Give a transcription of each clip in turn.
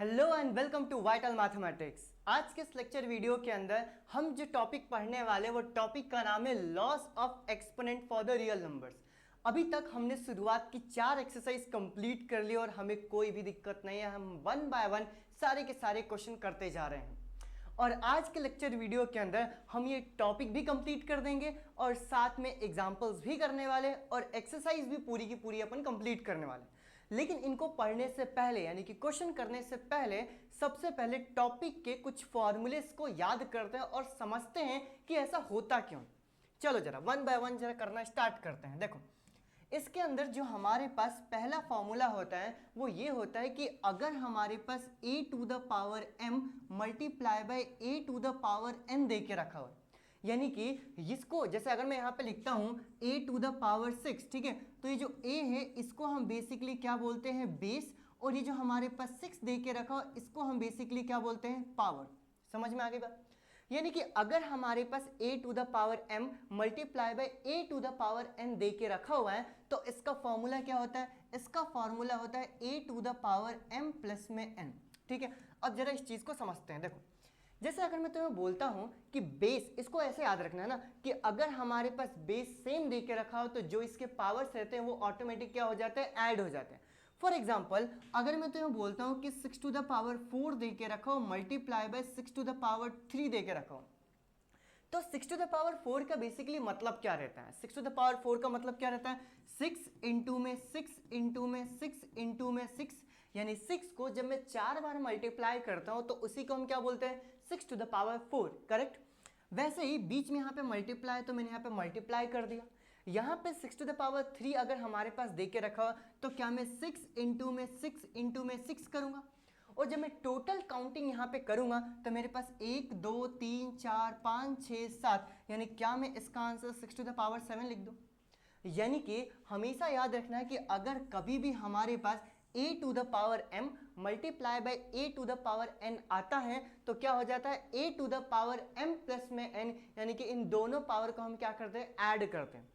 Hello and welcome to vital mathematics. आज के इस लेक्चर वीडियो के अंदर हम जो टॉपिक पढ़ने वाले वो टॉपिक का नाम है loss of exponent for the real numbers. अभी तक हमने शुरुआत की 4 एक्सरसाइज कंप्लीट कर ली और हमें कोई भी दिक्कत नहीं है। हम वन बाय वन सारे के सारे क्वेश्चन करते जा रहे हैं और आज के लेक्चर वीडियो के अंदर हम ये टॉपिक भी कंप्लीट कर देंगे और साथ में एग्जांपल्स भी करने वाले और एक्सरसाइज भी पूरी की पूरी अपन कंप्लीट करने वाले। लेकिन इनको पढ़ने से पहले यानी कि क्वेश्चन करने से पहले सबसे पहले टॉपिक के कुछ फॉर्मूलेस को याद करते हैं और समझते हैं कि ऐसा होता क्यों। चलो जरा वन बाय वन जरा करना स्टार्ट करते हैं। देखो इसके अंदर जो हमारे पास पहला फॉर्मूला होता है वो ये होता है कि अगर हमारे पास a to the power m multiply by a to the power n दे के रखा हुआ है, यानी कि इसको जैसे अगर मैं यहाँ पे लिखता हूँ a टू द पावर 6, ठीक है, तो ये जो a है इसको हम बेसिकली क्या बोलते हैं, बेस, और ये जो हमारे पास 6 दे के रखा हो इसको हम बेसिकली क्या बोलते हैं, पावर। समझ में आ गई बात? यानी कि अगर हमारे पास a to the power m multiply by a to the power n दे के रखा हुआ है तो इसका फॉर्मूला क्या होता है, इसका फॉर्मूला होता है a to the power m plus में n। ठीक है, अब जरा इस चीज को समझते हैं। देखो जैसे अगर मैं तुम्हें बोलता हूं कि बेस, इसको ऐसे याद रखना है ना कि अगर हमारे पास बेस सेम दे के रखा हो तो जो इसके पावर्स रहते हैं वो ऑटोमेटिक क्या हो जाते हैं, ऐड हो जाते हैं। फॉर एग्जाम्पल अगर मैं तुम्हें बोलता हूं कि 6 टू द पावर 4 दे के रखा हो multiply by 6 to the power 3 दे के रखा हो, तो 6 टू द पावर 4 का बेसिकली मतलब क्या रहता है, 6 टू द पावर 4 का मतलब क्या रहता है, 6 इंटू में 6 इंटू में 6 इंटू में 6, यानी 6 को जब मैं 4 बार मल्टीप्लाई करता हूं तो उसी को हम क्या बोलते हैं, 6 टू द पावर 4। करेक्ट। वैसे ही बीच में यहाँ पे मल्टीप्लाई तो मैंने यहाँ पे मल्टीप्लाई कर दिया, यहाँ पे 6 टू द पावर 3 अगर हमारे पास दे के रखा हो तो क्या मैं 6 इंटू में 6 इंटू में 6 करूंगा, और जब मैं टोटल काउंटिंग यहाँ पे करूंगा तो मेरे पास 1 2 3 4 5 6 7, यानी क्या मैं इसका आंसर 6 टू द पावर 7 लिख दूं। यानी कि हमेशा याद रखना है कि अगर कभी भी हमारे पास a to the power m multiply by a to the power n आता है तो क्या हो जाता है, a to the power m plus में n, यानी कि इन दोनों पावर को हम क्या करते हैं, ऐड करते हैं।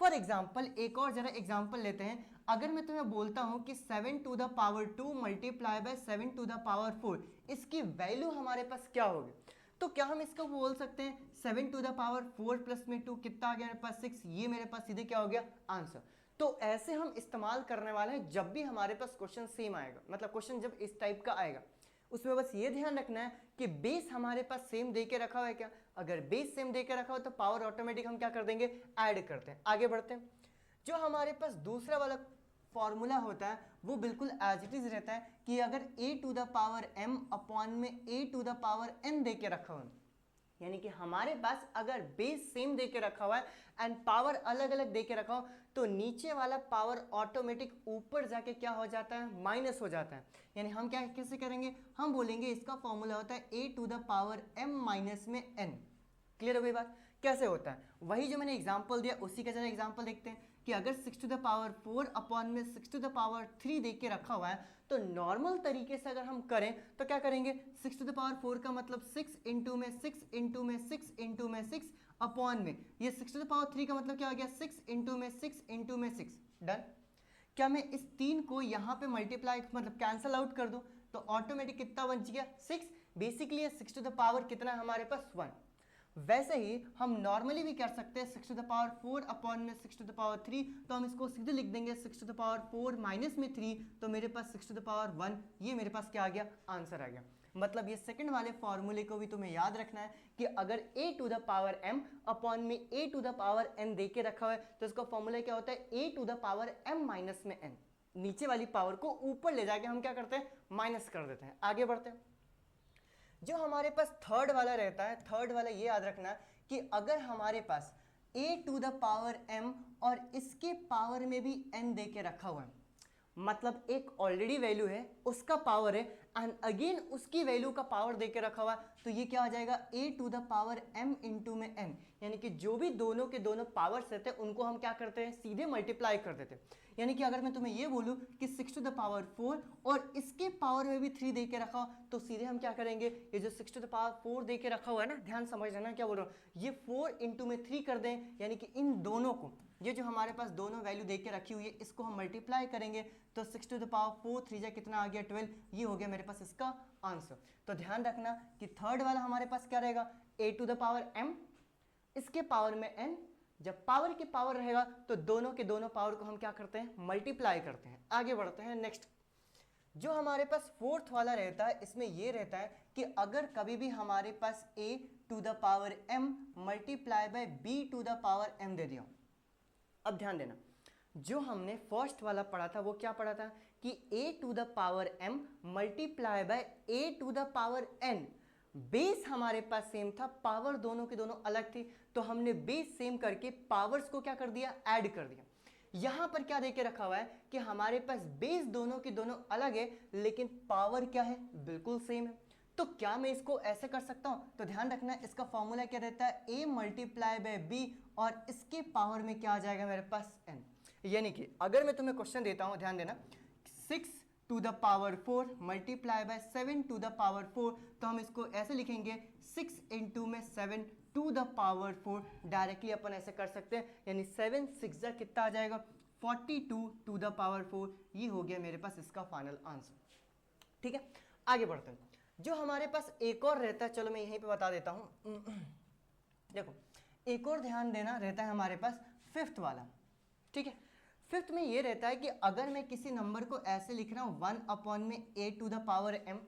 फॉर एग्जाम्पल एक और जरा एग्जाम्पल लेते हैं। अगर मैं तुम्हें बोलता हूं कि 7 to the power 2 multiply by 7 to the power 4, इसकी वैल्यू हमारे पास क्या होगी, तो क्या हम इसको बोल सकते हैं 7 टू द पावर 4 प्लस में 2 कितना आ गया मेरे पास, 6, ये मेरे पास सीधे क्या हो गया, आंसर। तो ऐसे हम इस्तेमाल करने वाले हैं जब भी हमारे पास क्वेश्चन सेम आएगा, मतलब क्वेश्चन जब इस टाइप का आएगा उसमें बस ये ध्यान रखना है कि बेस हमारे पास सेम दे के रखा हुआ है क्या, अगर बेस सेम दे के रखा हो तो पावर ऑटोमेटिक हम क्या कर देंगे, ऐड करते हैं। आगे बढ़ते हैं। जो हमारे पास दूसरा वाला फॉर्मूला होता है वो बिल्कुल एज इट इज रहता है कि अगर a to the power m upon में a to the power n दे के रखा हुआ है, यानी कि हमारे पास अगर बेस सेम दे के रखा हुआ है एंड पावर अलग अलग दे के रखा हो तो नीचे वाला पावर ऑटोमेटिक ऊपर जाके क्या हो जाता है, माइनस हो जाता है। यानी हम क्या कैसे करेंगे, हम बोलेंगे इसका फॉर्मूला होता है a to the power m minus में n। क्लियर हो गई बात, कैसे होता है, वही जो मैंने एग्जांपल दिया उसी का जरा एग्जांपल देखते हैं कि अगर 6 टू द पावर 4 अपॉन में 6 टू द पावर 3 दे के रखा हुआ है तो नॉर्मल तरीके से अगर हम करें तो क्या करेंगे, 6 टू द पावर 4 का मतलब 6 इंटू में 6 इंटू में 6 इंटू में 6 अपॉन में ये 6 टू द पावर 3 का मतलब क्या हो गया, 6 इंटू में 6 इंटू में 6। डन। क्या मैं इस 3 को यहाँ पे मल्टीप्लाई मतलब कैंसल आउट कर दूं तो ऑटोमेटिक कितना बच गया, 6। बेसिकली 6 टू द पावर कितना है हमारे पास, 1। वैसे ही हम नॉर्मली भी कर सकते हैं 6 टू द पावर 4 अपॉन में 6 टू द पावर 3, तो हम इसको सीधे लिख देंगे 6 टू द पावर 4 माइनस में 3, तो मेरे पास 6 टू द पावर 1, ये मेरे पास क्या आ गया, आंसर आ गया। मतलब ये सेकंड वाले फॉर्मूले को भी तुम्हें याद रखना है कि अगर a to the power m upon में a to the power n दे के रखा हुआ है तो इसका फॉर्मूला क्या होता है, a to the power m minus में n। नीचे वाली पावर को ऊपर ले जाके हम क्या करते हैं, माइनस कर देते हैं। आगे बढ़ते हैं। जो हमारे पास थर्ड वाला रहता है, थर्ड वाला ये याद रखना कि अगर हमारे पास a to the power m और इसके पावर में भी n दे के रखा हुआ है, मतलब एक ऑलरेडी वैल्यू है उसका पावर है एंड अगेन उसकी वैल्यू का पावर देके रखा हुआ है, तो ये क्या हो जाएगा, a to the power m into में n। यानी कि जो भी दोनों के दोनों पावर्स रहते हैं उनको हम क्या करते हैं, सीधे मल्टीप्लाई कर देते हैं। यानी कि अगर मैं तुम्हें ये बोलूं कि 6 टू द पावर 4 और इसके पावर में भी 3 दे के रखा हो तो सीधे हम क्या करेंगे, ये जो 6 टू द पावर 4 दे के रखा हुआ है ना, ध्यान समझ लेना क्या बोल रहा हूँ, ये 4 इंटू में 3 कर दें, यानी कि इन दोनों को ये जो हमारे पास दोनों वैल्यू देख के रखी हुई है इसको हम मल्टीप्लाई करेंगे तो 6 टू द पावर 4 3 जा कितना आ गया 12, ये हो गया मेरे पास इसका आंसर। तो ध्यान रखना कि थर्ड वाला हमारे पास क्या रहेगा a to the power m, इसके पावर में n, जब पावर की पावर रहेगा तो दोनों के दोनों पावर को हम क्या करते हैं मल्टीप्लाई करते हैं। आगे बढ़ते हैं नेक्स्ट। जो हमारे पास फोर्थ वाला रहता है इसमें ये रहता है कि अगर कभी भी हमारे पास a to the power m multiply by b to the power m दे दिया। अब ध्यान देना जो हमने फर्स्ट वाला पढ़ा था वो क्या पढ़ा था कि a to the power m multiply by a to the power n। Base हमारे पास सेम था, पावर दोनों के दोनों अलग थी, तो हमने बेस सेम करके पावर्स को क्या कर दिया ऐड कर दिया। यहां पर क्या देके रखा हुआ है कि हमारे पास बेस दोनों के दोनों अलग है लेकिन पावर क्या है बिल्कुल सेम है। तो क्या मैं इसको ऐसे कर सकता हूं? तो ध्यान रखना इसका फॉर्मूला क्या रहता है a मल्टीप्लाई बाय b और इसके पावर में क्या आ जाएगा मेरे पास n। यानी कि अगर मैं तुम्हें क्वेश्चन देता हूं, ध्यान देना 6 to the power 4 multiply by 7 to the power 4, तो हम इसको ऐसे लिखेंगे 6 इंटू में 7 टू द पावर 4, डायरेक्टली अपन ऐसे कर सकते हैं, यानी 7 6 जा कितना आ जाएगा 42 टू द पावर 4। ये हो गया मेरे पास इसका फाइनल आंसर। ठीक है, आगे बढ़ते हैं। जो हमारे पास एक और रहता है, चलो मैं यहीं पे बता देता हूं। देखो एक और ध्यान देना रहता है हमारे पास फिफ्थ वाला। ठीक है, फिफ्थ में ये रहता है कि अगर मैं किसी नंबर को ऐसे लिख रहा हूं 1 अपॉन में a to the power m,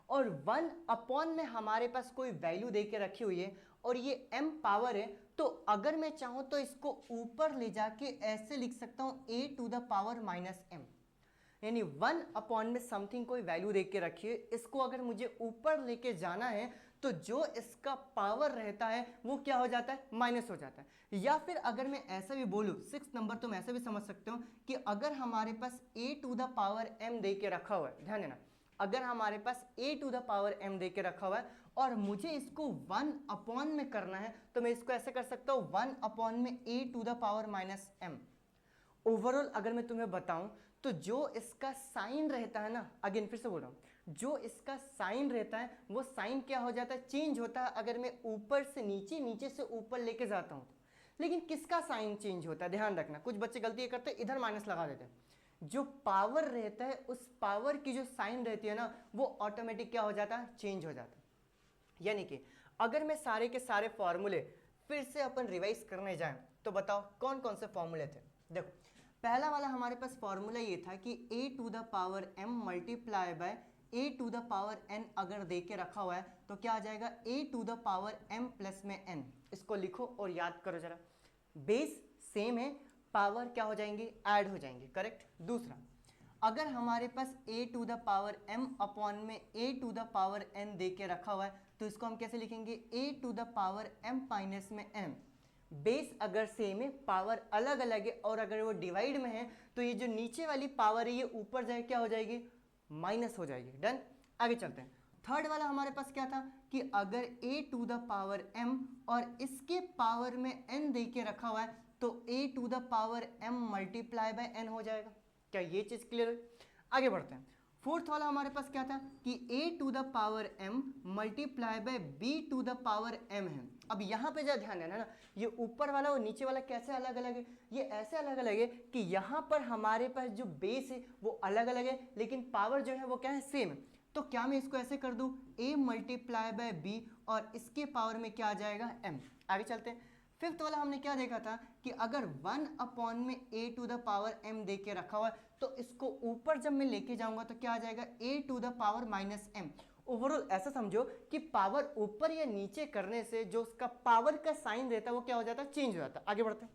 और 1 अपॉन में हमारे पास कोई वैल्यू दे के रखी हुई है और ये m पावर है, तो अगर मैं चाहूं तो इसको ऊपर ले जाके ऐसे लिख सकता हूं a to the power minus m। यानी 1 अपॉन में समथिंग कोई वैल्यू दे के रखी है, इसको अगर मुझे ऊपर लेके जाना है तो जो इसका पावर रहता है वो क्या हो जाता है माइनस हो जाता है। या फिर अगर मैं ऐसा भी बोलूं 6 नंबर, तो मैं ऐसा भी समझ सकते हो कि अगर हमारे पास a to the power m दे के रखा हुआ है, ध्यान देना अगर हमारे पास a to the power m दे के रखा हुआ है और मुझे इसको 1 अपॉन में करना है, तो मैं इसको ऐसे कर सकता हूं 1 अपॉन में a to the power minus m। Overall अगर मैं तुम्हें बताऊं तो जो इसका साइन रहता है ना, अगेन फिर से बोल रहा हूं, जो इसका साइन रहता है वो साइन क्या हो जाता है चेंज होता है अगर मैं ऊपर से नीचे, नीचे से ऊपर लेके जाता हूं। लेकिन किसका साइन चेंज होता है ध्यान रखना, कुछ बच्चे गलती ये करते हैं इधर माइनस लगा देते हैं। जो पावर रहता है उस पावर की जो साइन रहती है ना वो ऑटोमेटिक क्या हो जाता है चेंज हो जाता है। यानी कि अगर मैं सारे के सारे फॉर्मूले फिर से अपन रिवाइज करने जाएं तो बताओ कौन कौन से फॉर्मूले थे। देखो पहला वाला हमारे पास फॉर्मूला ये था कि a to the power m multiply by a to the power n अगर दे के रखा हुआ है तो क्या आ जाएगा a to the power m plus में n। इसको लिखो और याद करो जरा, बेस सेम है, पावर क्या हो जाएंगे ऐड हो जाएंगे, करेक्ट। दूसरा, अगर हमारे पास a to the power m upon में a to the power n दे के रखा हुआ है तो इसको हम कैसे लिखेंगे a to the power m minus में n। बेस अगर सेम है, पावर अलग अलग है, और अगर वो डिवाइड में है तो ये जो नीचे वाली पावर है ये ऊपर जाए क्या हो जाएगी माइनस हो जाएगी। डन, आगे चलते हैं। थर्ड वाला हमारे पास क्या था कि अगर a to the power m और इसके पावर में n दे के रखा हुआ है तो a to the power m multiply by n हो जाएगा। क्या ये चीज क्लियर है? आगे बढ़ते हैं। फोर्थ वाला हमारे पास क्या था कि a to the power m multiply by b to the power m है। अब यहाँ पे जो ध्यान देना ना, ये ऊपर वाला और नीचे वाला कैसे अलग अलग है, ये ऐसे अलग अलग है कि यहाँ पर हमारे पास जो बेस है वो अलग अलग है लेकिन पावर जो है वो क्या है सेम है। तो क्या मैं इसको ऐसे कर दूं a मल्टीप्लाई बाय b और इसके पावर में क्या आ जाएगा m। आगे चलते हैं। फिफ्थ वाला हमने क्या देखा था कि अगर 1 अपॉन में a to the power m दे के रखा हुआ है तो इसको ऊपर जब मैं लेके जाऊंगा तो क्या आ जाएगा a to the power minus m। Overall ऐसा समझो कि पावर ऊपर या नीचे करने से जो उसका पावर का साइन रहता है वो क्या हो जाता है चेंज हो जाता है। आगे बढ़ते हैं।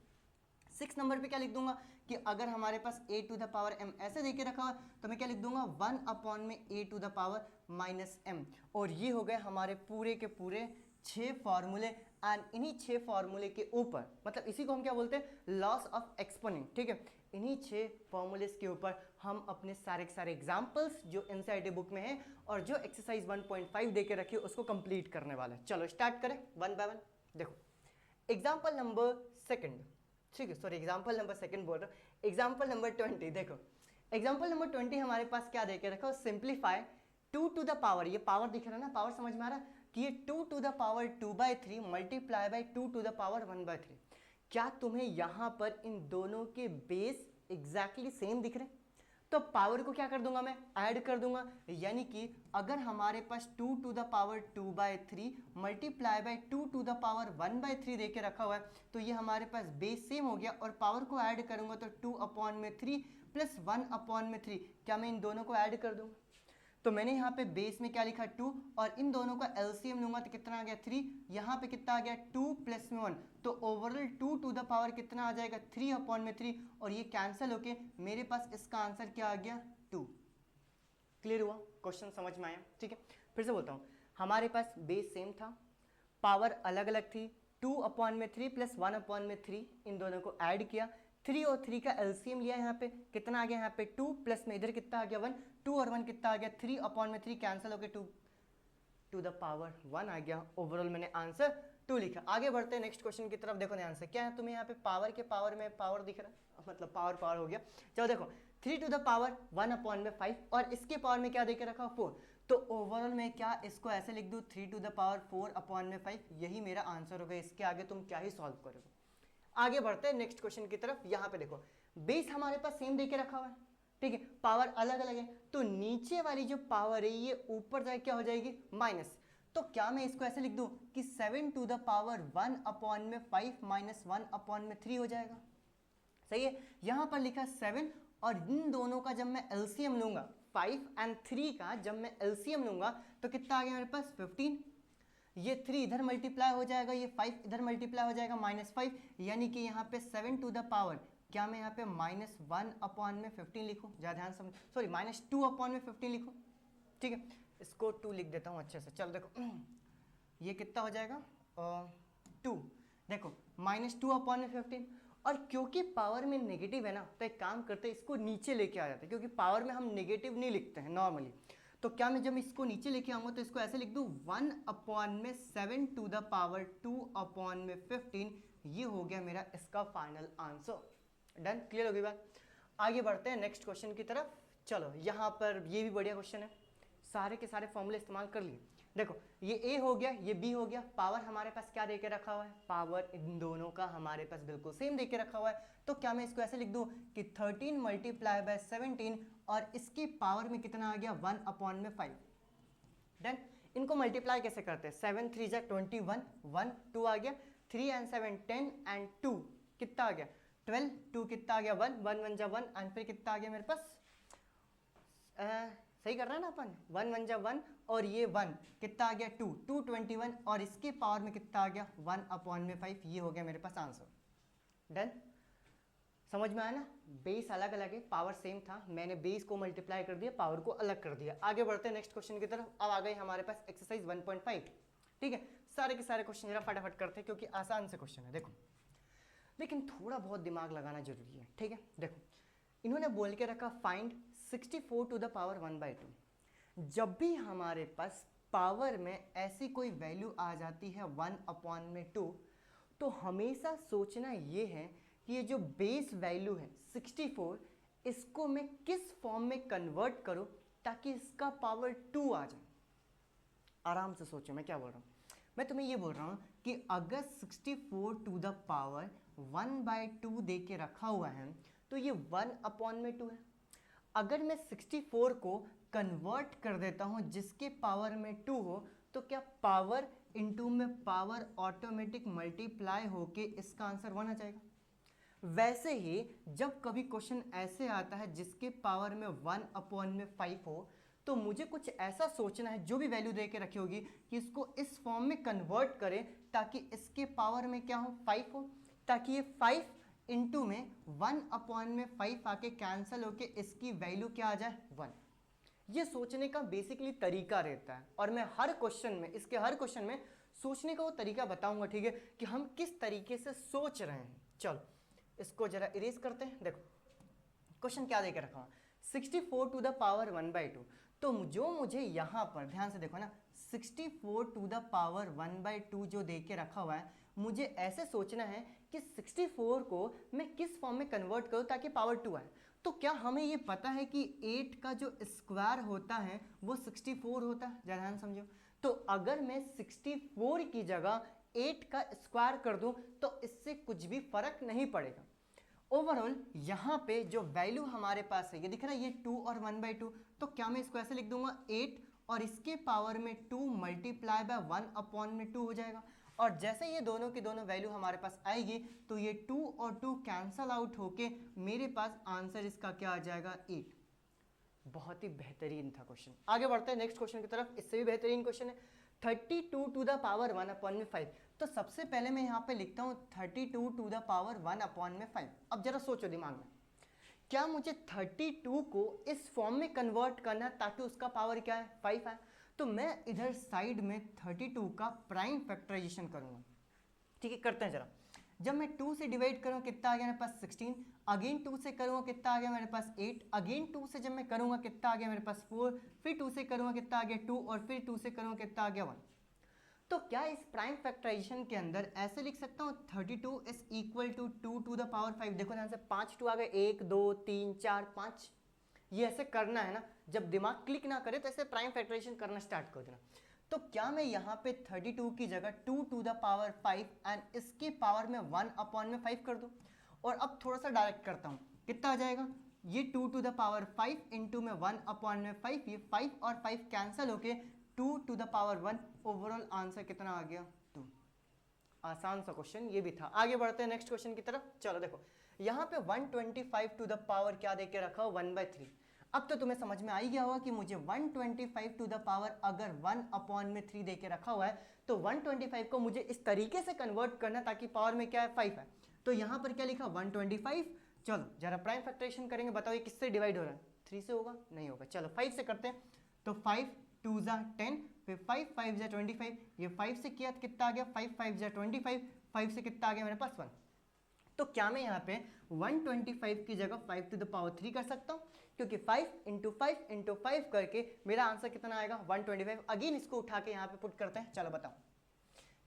6 नंबर पे क्या लिख दूंगा कि अगर हमारे पास a to the power m ऐसे देके रखा हुआ तो मैं क्या लिख दूंगा 1 अपॉन में a to the power minus m। और ये हो गए हमारे पूरे के पूरे 6 फॉर्मूले। एंड इन्हीं 6 फॉर्मूले के ऊपर, मतलब इसी को हम क्या बोलते हैं लॉस ऑफ एक्सपोनेंट, ठीक है। इन्हीं 6 फॉर्मूलेस के ऊपर हम अपने सारे के सारे एग्जाम्पल्स जो एनसीईआरटी बुक में है और जो एक्सरसाइज 1.5 दे के रखी है उसको कंप्लीट करने वाला है। चलो स्टार्ट करें वन बाय वन। देखो एग्जाम्पल नंबर सेकंड, ठीक है, सॉरी एग्जाम्पल नंबर सेकंड बोल रहा हूँ, एग्जाम्पल नंबर 20। देखो एग्जाम्पल नंबर 20 हमारे पास क्या दे के रखा, सिंप्लीफाई 2 टू द पावर, ये पावर दिख रहा है ना, पावर समझ में आ रहा है कि ये 2 to the power 2/3 multiply by 2 to the power 1/3। क्या तुम्हें यहाँ पर इन दोनों के बेस एग्जैक्टली सेम दिख रहे हैं? तो पावर को क्या कर दूंगा मैं, ऐड कर दूंगा। यानी कि अगर हमारे पास 2 to the power 2/3 multiply by 2 to the power 1/3 दे के रखा हुआ है, तो ये हमारे पास बेस सेम हो गया और पावर को ऐड करूंगा तो 2/3 प्लस 1/3। क्या मैं इन दोनों को ऐड कर दूंगा? तो मैंने यहाँ पे बेस में क्या लिखा 2 और इन दोनों का एलसीएम लूंगा तो कितना आ गया 3। यहाँ पे कितना आ गया 2 प्लस में 1, तो ओवरऑल 2 टू द पावर कितना आ जाएगा 3/3 और ये कैंसिल होके मेरे पास इसका आंसर क्या आ गया 2। क्लियर हुआ? क्वेश्चन समझ में आया? ठीक है, फिर से बोलता हूँ, हमारे पास बेस सेम था, पावर अलग अलग थी, 2/3 प्लस 1/3, इन दोनों को ऐड किया, 3 और 3 का एलसीएम लिया, यहाँ पे कितना आ गया, यहाँ पे 2 प्लस में इधर कितना आ गया 1, 2 और 1 कितना आ गया 3/3 कैंसिल होकर 2 टू द पावर 1 आ गया। ओवरऑल मैंने आंसर 2 लिखा। आगे बढ़ते हैं नेक्स्ट क्वेश्चन की तरफ। देखो ना आंसर क्या है, तुम्हें यहाँ पे पावर के पावर में पावर दिख रहा है, मतलब पावर पावर हो गया। चलो देखो 3 टू द पावर 1/5 और इसके पावर में क्या देके रखा 4, तो ओवरऑल मैं क्या इसको ऐसे लिख दूँ 3 टू द पावर 4/5, यही मेरा आंसर होगा। इसके आगे तुम क्या ही सॉल्व करोगे। आगे बढ़ते हैं नेक्स्ट क्वेश्चन की तरफ। यहाँ पे देखो बेस हमारे पास सेम देके रखा हुआ है, ठीक है, पावर अलग अलग है, तो नीचे वाली जो पावर है ये ऊपर जाके क्या हो जाएगी माइनस। तो क्या मैं इसको ऐसे लिख दूं कि 7 टू द पावर 1/5 माइनस 1/3 हो जाएगा। सही है, यहां पर लिखा 7 और इन दोनों का जब मैं एलसीएम लूंगा 5 एंड 3 का जब मैं एलसीएम लूंगा तो कितना आ गया मेरे पास 15। ये 3 इधर मल्टीप्लाई हो जाएगा, ये 5 इधर मल्टीप्लाई हो जाएगा -5, यानी कि यहाँ पे 7 टू द पावर क्या मैं यहाँ पे -1/15 लिखूँ, ज़्यादा ध्यान समझ, सॉरी -2/15 लिखूँ। ठीक है, इसको 2 लिख देता हूँ अच्छे से। चलो देखो ये कितना हो जाएगा 2, देखो -2/15, और क्योंकि पावर में नेगेटिव है ना तो एक काम करते हैं इसको नीचे लेके आ जाते हैं, क्योंकि पावर में हम नेगेटिव नहीं लिखते हैं नॉर्मली। तो क्या मैं जब इसको नीचे लेके आऊँगा तो इसको ऐसे लिख दूँ 1/7 टू द पावर 2/15, ये हो गया मेरा इसका फाइनल आंसर। डन, क्लियर होगी बात। आगे बढ़ते हैं नेक्स्ट क्वेश्चन की तरफ। चलो यहाँ पर ये भी बढ़िया क्वेश्चन है, सारे के सारे फॉर्मूले इस्तेमाल कर लिए। देखो ये ए हो गया, ये बी हो गया, पावर हमारे पास क्या देके रखा हुआ है, पावर इन दोनों का हमारे पास बिल्कुल सेम देके रखा हुआ है। तो क्या मैं इसको ऐसे लिख दूं कि 13 मल्टीप्लाई बाय 17 और इसकी पावर में कितना आ गया 1/5। देन इनको मल्टीप्लाई कैसे करते हैं, 7 3 जा 21, 1 2 आ गया, 3 एंड 7 10 एंड 2 कितना आ गया 12, 2 कितना आ गया 1, 1 1 जा 1 एंड फिर कितना आ गया मेरे पास सही कर रहा है ना अपन, 1 1 जा 1 और ये 1 कितना आ गया 2 2 21 और इसके पावर में कितना आ गया 1/5, ये हो गया मेरे पास आंसर। डन, समझ में आया ना, बेस अलग अलग है, पावर सेम था, मैंने बेस को मल्टीप्लाई कर दिया, पावर को अलग कर दिया। आगे बढ़ते हैं नेक्स्ट क्वेश्चन की तरफ। अब आ गए हमारे पास एक्सरसाइज 1.5। ठीक है, सारे के सारे क्वेश्चन जरा फटाफट करते हैं क्योंकि आसान से क्वेश्चन है। देखो लेकिन थोड़ा बहुत दिमाग लगाना जरूरी है। ठीक है, देखो इन्होंने बोल के रखा फाइंड 64 टू द पावर 1/2। जब भी हमारे पास पावर में ऐसी कोई वैल्यू आ जाती है 1/2, तो हमेशा सोचना ये है कि ये जो बेस वैल्यू है 64, इसको मैं किस फॉर्म में कन्वर्ट करूं ताकि इसका पावर 2 आ जाए। आराम से सोचो मैं क्या बोल रहा हूँ। मैं तुम्हें ये बोल रहा हूँ कि अगर 64 टू द पावर 1/2 दे के रखा हुआ है तो ये 1/2 है। अगर मैं 64 को कन्वर्ट कर देता हूँ जिसके पावर में 2 हो, तो क्या पावर इंटू में पावर ऑटोमेटिक मल्टीप्लाई होके इसका आंसर 1 आ जाएगा। वैसे ही जब कभी क्वेश्चन ऐसे आता है जिसके पावर में 1/5 हो, तो मुझे कुछ ऐसा सोचना है जो भी वैल्यू दे के रखी होगी कि इसको इस फॉर्म में कन्वर्ट करें ताकि इसके पावर में क्या हो 5 हो, ताकि ये 5 इंटू में 1/5 आके कैंसिल होके इसकी वैल्यू क्या आ जाए 1। ये सोचने का बेसिकली तरीका रहता है और मैं हर क्वेश्चन में, इसके हर क्वेश्चन में सोचने का वो तरीका बताऊंगा। ठीक है, कि हम किस तरीके से सोच रहे हैं। चलो इसको जरा इरेज करते हैं। देखो क्वेश्चन क्या देके रखा हुआ 64 टू द पावर 1/2। तो जो मुझे यहाँ पर ध्यान से देखो ना 64 टू द पावर 1/2 जो दे के रखा हुआ है, मुझे ऐसे सोचना है कि 64 को मैं किस फॉर्म में कन्वर्ट करूँ ताकि पावर 2 आए। तो क्या हमें ये पता है कि 8 का जो स्क्वायर होता है वो 64 होता है, ध्यान समझो। तो अगर मैं 64 की जगह 8 का स्क्वायर कर दूं तो इससे कुछ भी फर्क नहीं पड़ेगा। ओवरऑल यहाँ पे जो वैल्यू हमारे पास है ये दिख रहा है, ये 2 और 1/2, तो क्या मैं इसको ऐसे लिख दूंगा 8 और इसके पावर में 2 मल्टीप्लाई बाय 1/2 हो जाएगा। और जैसे ये दोनों की दोनों वैल्यू हमारे पास आएगी तो ये 2 और 2 कैंसल आउट होके मेरे पास आंसर इसका क्या आ जाएगा 8। बहुत ही बेहतरीन था क्वेश्चन। आगे बढ़ते हैं नेक्स्ट क्वेश्चन की तरफ, इससे भी बेहतरीन क्वेश्चन है 32 टू द पावर 1/5। तो सबसे पहले मैं यहाँ पे लिखता हूँ 32 टू द पावर 1/5। अब जरा सोचो दिमाग में, क्या मुझे 32 को इस फॉर्म में कन्वर्ट करना है ताकि उसका पावर क्या है 5 है। तो मैं इधर साइड में 32 का प्राइम फैक्टराइजेशन करूंगा। ठीक है, करते हैं जरा। जब मैं 2 से डिवाइड करूँ कितना आ गया मेरे पास 16, अगेन 2 से करूँगा कितना आ गया मेरे पास 8, अगेन 2 से जब मैं करूँगा कितना आ गया मेरे पास 4, फिर 2 से करूँगा कितना आ गया 2 और फिर 2 से करूँगा कितना आ गया 1। तो क्या इस प्राइम फैक्टराइजेशन के अंदर ऐसे लिख सकता हूँ 32 is equal to 2 to the power 5। देखो ध्यान से 5 2 आ गए, 1 2 3 4 5, ये ऐसे करना है ना। जब दिमाग क्लिक ना करे तो ऐसे प्राइम फैक्टराइजेशन करना स्टार्ट कर देना। तो क्या मैं यहाँ पे 32 की जगह 2 टू द पावर 5 एंड इसके पावर में 1/5 कर दूँ। और अब थोड़ा सा डायरेक्ट करता हूँ, कितना आ जाएगा ये 2 टू द पावर 5 इंटू में 1/5, ये 5 और 5 कैंसिल होके 2 to the power 1। Overall answer कितना आ गया 2। आसान सा क्वेश्चन ये भी था। आगे बढ़ते हैं नेक्स्ट क्वेश्चन की तरफ। चलो देखो यहाँ पे 125 टू द पावर क्या देके रखा हो 1/3। अब तो तुम्हें समझ में आ ही गया होगा कि मुझे 125 टू द पावर अगर 1/3 देके रखा हुआ है तो 125 को मुझे इस तरीके से कन्वर्ट करना ताकि पावर में क्या है 5 है। तो यहाँ पर क्या लिखा 125। चलो जरा प्राइम फैक्टराइजेशन करेंगे, बताओ ये किससे डिवाइड हो रहा है 3 से होगा, नहीं होगा। चलो 5 से करते हैं। तो 5 2 ज़ा 10, फिर 5 5 ज़ा 25, ये 5 से किया तो कितना आ गया 5 5 ज़ा 25, 5 से कितना आ गया मेरे पास 1। तो क्या मैं यहाँ पे 125 की जगह 5 टू द पावर 3 कर सकता हूँ, क्योंकि 5 इंटू 5 इंटू 5 करके मेरा आंसर कितना आएगा 125। अगेन इसको उठा के यहाँ पे पुट करते हैं। चलो बताओ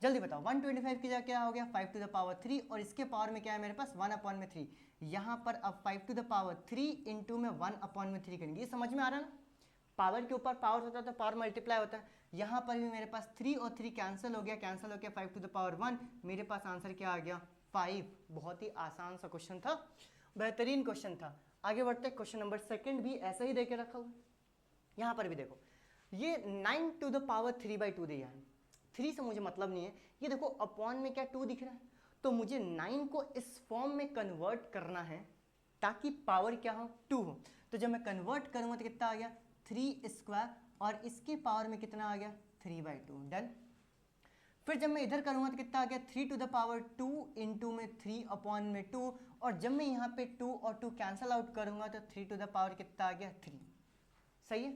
जल्दी बताओ 125 की जगह क्या हो गया 5 टू द पावर 3 और इसके पावर में क्या है मेरे पास 1/3। यहाँ पर अब 5 टू द पावर 3 इंटू में 1/3 करेंगे। ये समझ में आ रहा है ना, पावर के ऊपर पावर होता है तो पावर मल्टीप्लाई होता है। यहाँ पर भी मेरे पास 3 और 3 कैंसिल हो गया, कैंसिल हो गया 5 टू द पावर 1, मेरे पास आंसर क्या आ गया 5। बहुत ही आसान सा क्वेश्चन था, बेहतरीन क्वेश्चन था। आगे बढ़ते हैं, क्वेश्चन नंबर सेकंड भी ऐसा ही देके रखा हुआ। यहाँ पर भी देखो ये 9 टू द पावर 3/2 दिया है। 3 से मुझे मतलब नहीं है, ये देखो अपॉन में क्या 2 दिख रहा है, तो मुझे 9 को इस फॉर्म में कन्वर्ट करना है ताकि पावर क्या हो 2 हो। तो जब मैं कन्वर्ट करूँगा तो कितना आ गया 3 स्क्वायर और इसके पावर में कितना आ गया 3/2। डन। फिर जब मैं इधर करूँगा तो कितना आ गया 3 टू द पावर 2 इंटू में 3/2, और जब मैं यहाँ पे 2 और 2 कैंसल आउट करूँगा तो 3 टू द पावर कितना आ गया 3। सही है।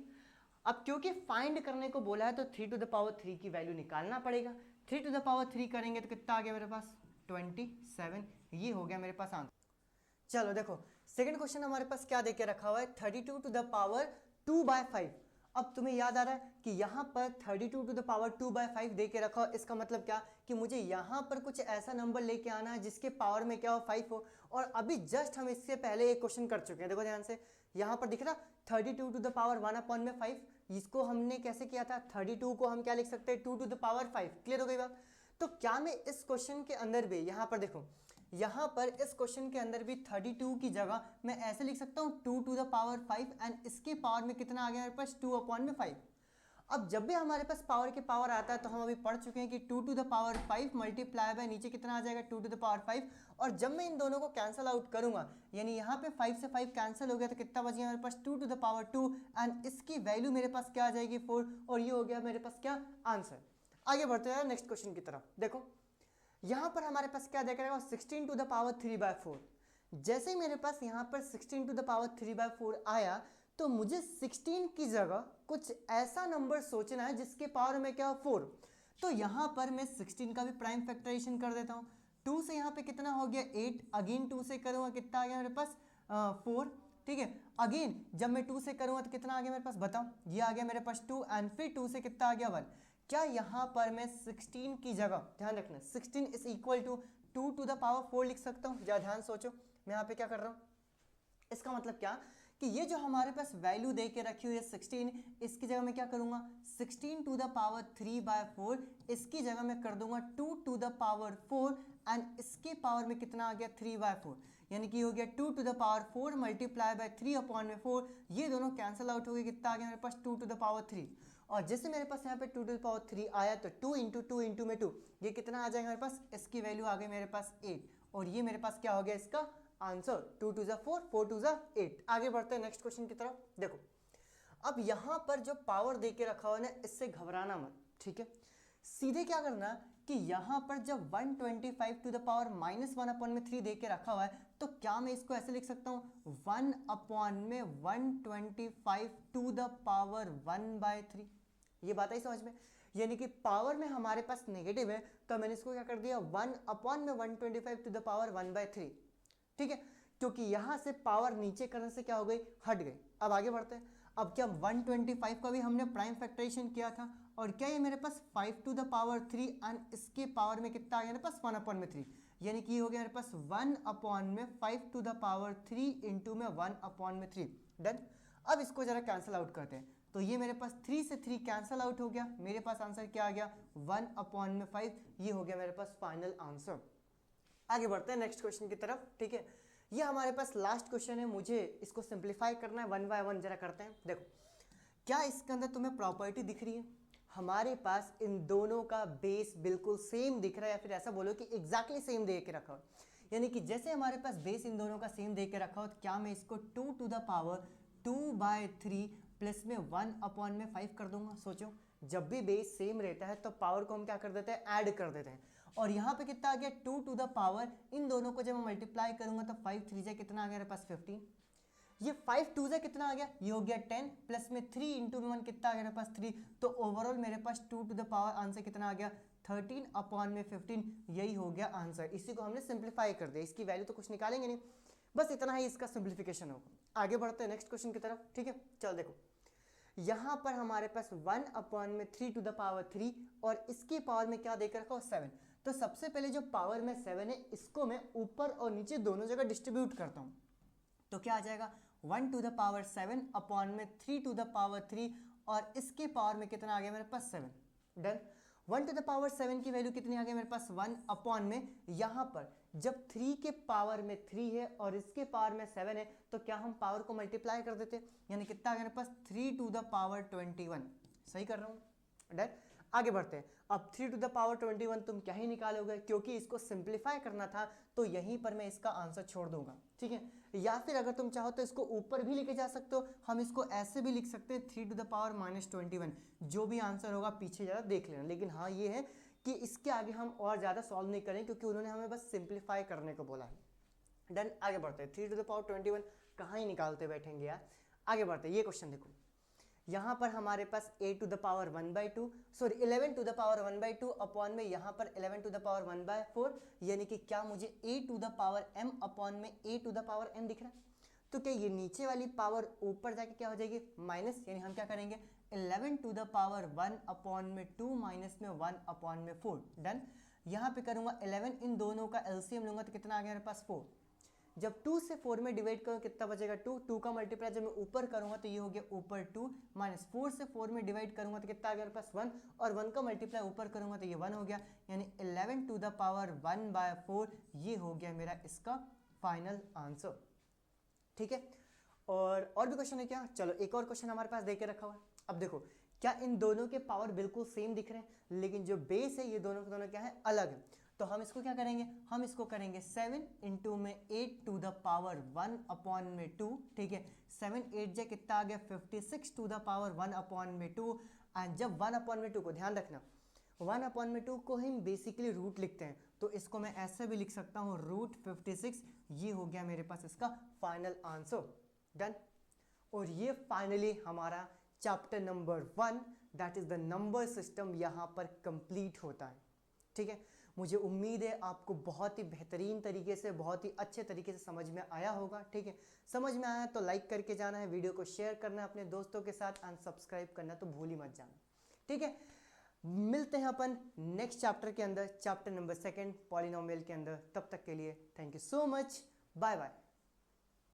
अब क्योंकि फाइंड करने को बोला है तो 3 टू द पावर 3 की वैल्यू निकालना पड़ेगा। 3 टू द पावर 3 करेंगे तो कितना आ गया मेरे पास 27। ये हो गया मेरे पास आंसर। चलो देखो सेकंड क्वेश्चन हमारे पास क्या देके रखा हुआ है 32 टू द पावर 2/5। अब तुम्हें याद आ रहा है कि यहाँ पर 32 टू द पावर 2/5 देके रखा हो, इसका मतलब क्या कि मुझे यहाँ पर कुछ ऐसा नंबर लेके आना है जिसके पावर में क्या हो 5 हो। और अभी जस्ट हम इससे पहले एक क्वेश्चन कर चुके हैं, देखो ध्यान से यहाँ पर दिख रहा 32 टू द पावर 1/5। इसको हमने कैसे किया था 32 को हम क्या लिख सकते हैं 2 टू द पावर 5। क्लियर हो गई बात। तो क्या मैं इस क्वेश्चन के अंदर भी यहाँ पर देखो, यहाँ पर इस क्वेश्चन के अंदर भी 32 की जगह मैं ऐसे लिख सकता हूँ 2 टू द पावर 5 एंड इसके पावर में कितना आ गया मेरे पास 2/5। अब जब भी हमारे पास पावर के पावर आता है तो हम अभी पढ़ चुके हैं कि 2 to the power 5 multiply by नीचे कितना आ जाएगा 2 टू द पावर 5। और जब मैं इन दोनों को कैंसिल आउट करूंगा, यानी यहाँ पे 5 से 5 कैंसिल हो गया तो कितना बच गया मेरे पास 2 टू द पावर 2 एंड इसकी वैल्यू मेरे पास क्या आ जाएगी 4, और ये हो गया मेरे पास क्या आंसर। आगे बढ़ते हैं नेक्स्ट क्वेश्चन की तरफ। देखो यहाँ पर हमारे पास क्या देख रहा है 16 टू द पावर 3/4। जैसे ही मेरे पास यहाँ पर 16 टू द पावर 3/4 आया तो मुझे 16 की जगह कुछ ऐसा नंबर सोचना है जिसके पावर में क्या हो 4। तो यहाँ पर मैं 16 का भी प्राइम फैक्टराइजेशन कर देता हूँ। 2 से यहाँ पे कितना हो गया 8, अगेन 2 से करूँगा कितना आ गया मेरे पास 4। ठीक है, अगेन जब मैं 2 से करूँगा तो कितना आ गया मेरे पास बताओ, ये आ गया मेरे पास 2 एंड फिर 2 से कितना आ गया 1। क्या यहाँ पर मैं 16 की जगह ध्यान रखना 16 is equal to 2 to the power 4 लिख सकता हूँ। ज़रा ध्यान सोचो मैं यहाँ पे क्या कर रहा हूँ। इसका मतलब क्या कि ये जो हमारे पास वैल्यू दे के रखी हुई है 16, इसकी जगह मैं क्या करूंगा 16 टू द पावर 3/4, इसकी जगह मैं कर दूंगा 2 टू द पावर 4 एंड इसके पावर में कितना आ गया 3/4, यानी कि हो गया 2 to the power 4 multiply by 3/4, ये दोनों कैंसिल आउट हो गए, कितना आ गया मेरे पास 2 टू द पावर 3। और जैसे मेरे पास यहाँ पे 2 टू द पावर 3 आया तो 2 इंटू 2 इंटू में 2, ये कितना आ जाएगा मेरे पास, इसकी वैल्यू आ गई मेरे पास 8, और ये मेरे पास क्या हो गया इसका आंसर 2 टू 4 4 टू 8। आगे बढ़ते हैं नेक्स्ट क्वेश्चन की तरफ। देखो अब यहाँ पर जो पावर दे के रखा हुआ है ना, इससे घबराना मत, ठीक है। सीधे क्या करना कि यहाँ पर जब 125 टू द पावर -1/3 दे के रखा हुआ है, तो क्या मैं इसको ऐसे लिख सकता हूँ 1/125 टू द पावर 1/3। ये बात आई समझ में, यानी कि पावर में हमारे पास नेगेटिव है, तो मैंने इसको क्या कर दिया 1/125 टू द पावर 1/3, ठीक है, क्योंकि यहां से पावर नीचे करने से क्या हो गई, हट गई। अब आगे बढ़ते हैं। अब क्या 125 का भी हमने प्राइम फैक्टराइजेशन किया था, और क्या ये मेरे पास 5 टू द पावर 3 एंड इसके पावर में कितना आ गया मेरे पास 1/3, यानी कि ये हो गया मेरे पास 1/5 टू द पावर 3 इंटू में 1/3। डन। अब इसको जरा कैंसिल आउट करते हैं, तो ये मेरे पास 3 से 3 कैंसिल आउट हो गया, मेरे पास आंसर क्या आ गया 1/5, ये हो गया मेरे पास फाइनल आंसर। आगे बढ़ते हैं नेक्स्ट क्वेश्चन की तरफ, ठीक है। ये हमारे पास लास्ट क्वेश्चन है, मुझे इसको सिंप्लीफाई करना है, 1 बाय 1 जरा करते हैं। देखो क्या इसके अंदर तुम्हें प्रॉपर्टी दिख रही है, हमारे पास इन दोनों का बेस बिल्कुल सेम दिख रहा है, या फिर ऐसा बोलो कि एग्जैक्टली सेम दे के रखा हो, यानी कि जैसे हमारे पास बेस इन दोनों का सेम दे के रखा हो, तो क्या मैं इसको 2 टू द पावर 2/3 प्लस में 1/5 कर दूंगा। सोचो जब भी बेस सेम रहता है तो पावर को हम क्या कर देते हैं, ऐड कर देते हैं, और यहाँ पे कितना आ गया 2 टू द पावर, इन दोनों को जब मैं मल्टीप्लाई करूंगा तो 5 3 जा कितना आ गया मेरे पास 15, ये 5 2 जा कितना आ गया, ये हो गया 10, प्लस में 3 इंटू में 1 कितना आ गया मेरे पास 3, तो ओवरऑल मेरे पास 2 टू द पावर आंसर कितना आ गया 13/15, यही हो गया आंसर। इसी को हमने सिंप्लीफाई कर दिया, इसकी वैल्यू तो कुछ निकालेंगे नहीं, बस इतना ही इसका सिंप्लीफिकेशन होगा। आगे बढ़ते हैं नेक्स्ट क्वेश्चन की तरफ, ठीक है। चल देखो यहाँ पर हमारे पास 1/3 टू द पावर 3 और इसकी पावर में क्या देकर रखा हो 7, तो सबसे पहले जो पावर में 7 है इसको मैं ऊपर और नीचे दोनों जगह डिस्ट्रीब्यूट करता हूँ, तो क्या आ जाएगा 1 to the power 7/3 to the power 3, और इसके पावर में कितना आ गया मेरे पास 7। डन। 1 टू द पावर 7 की वैल्यू कितनी आ गई मेरे पास 1 में, यहाँ पर जब 3 के पावर में 3 है और इसके पावर में 7 है, तो क्या हम पावर को मल्टीप्लाई कर देते, यानी कितना आ गया मेरे पास 3 टू द पावर 21। सही कर रहा हूँ। डन। आगे बढ़ते हैं। अब 3 टू द पावर 21 तुम क्या ही निकालोगे, क्योंकि इसको सिंप्लीफाई करना था, तो यहीं पर मैं इसका आंसर छोड़ दूंगा, ठीक है। या फिर अगर तुम चाहो तो इसको ऊपर भी लेके जा सकते हो, हम इसको ऐसे भी लिख सकते हैं 3 टू द पावर -21, जो भी आंसर होगा पीछे ज़रा देख लेना। लेकिन हाँ ये है कि इसके आगे हम और ज़्यादा सॉल्व नहीं करें, क्योंकि उन्होंने हमें बस सिंप्लीफाई करने को बोला है। डन। आगे बढ़ते हैं। 3 टू द पावर 21 कहाँ ही निकालते बैठेंगे यार। आगे बढ़ते हैं। ये क्वेश्चन देखो, यहाँ पर हमारे पास 8 to the power 1/2, sorry 11 to the power 1/2 upon में यहाँ पर 11 टू द पावर 1/4, यानी कि क्या मुझे a to the power m upon में a to the power n दिख रहा है, तो क्या ये नीचे वाली पावर ऊपर जाके क्या हो जाएगी माइनस, यानी हम क्या करेंगे 11 टू द पावर 1 अपॉन में 2 माइनस में 1 अपॉन में 4। डन। यहाँ पे करूँगा 11, इन दोनों का एलसीएम लूंगा तो कितना आ गया मेरे पास 4, जब 2 से 4 में डिवाइड करूँ कितना बचेगा 2, 2 का मल्टीप्लाई जब मैं ऊपर करूँगा तो ये हो गया ऊपर 2, माइनस 4 से 4 में डिवाइड करूँगा तो कितना आ गया मेरे पास 1, और 1 का मल्टीप्लाई ऊपर करूँगा तो ये 1 हो गया, यानी 11 टू द पावर 1/4, ये हो गया मेरा इसका फाइनल आंसर, ठीक है। और भी क्वेश्चन है क्या, चलो एक और क्वेश्चन हमारे पास दे के रखा हुआ है। अब देखो क्या इन दोनों के पावर बिल्कुल सेम दिख रहे हैं, लेकिन जो बेस है ये दोनों के दोनों क्या है अलग है, तो हम इसको क्या करेंगे, हम इसको करेंगे 7 इंटू में 8 टू द पावर 1 अपॉन में 2, ठीक है। 7 8 जा कितना आ गया 56 टू द पावर 1 अपॉन में 2, एंड जब 1 अपॉन में 2 को ध्यान रखना 1 अपॉन में 2 को हम बेसिकली रूट लिखते हैं, तो इसको मैं ऐसे भी लिख सकता हूँ √56, ये हो गया मेरे पास इसका फाइनल आंसर। डन। और ये फाइनली हमारा chapter number 1 that is the number system यहाँ पर कंप्लीट होता है, ठीक है। मुझे उम्मीद है आपको बहुत ही बेहतरीन तरीके से, बहुत ही अच्छे तरीके से समझ में आया होगा, ठीक है। समझ में आया तो लाइक करके जाना है, वीडियो को शेयर करना है अपने दोस्तों के साथ, एंड सब्सक्राइब करना तो भूल ही मत जाना, ठीक है। मिलते हैं अपन नेक्स्ट चैप्टर के अंदर, चैप्टर नंबर 2 पॉलिनोमियल के अंदर। तब तक के लिए thank you so much, bye bye.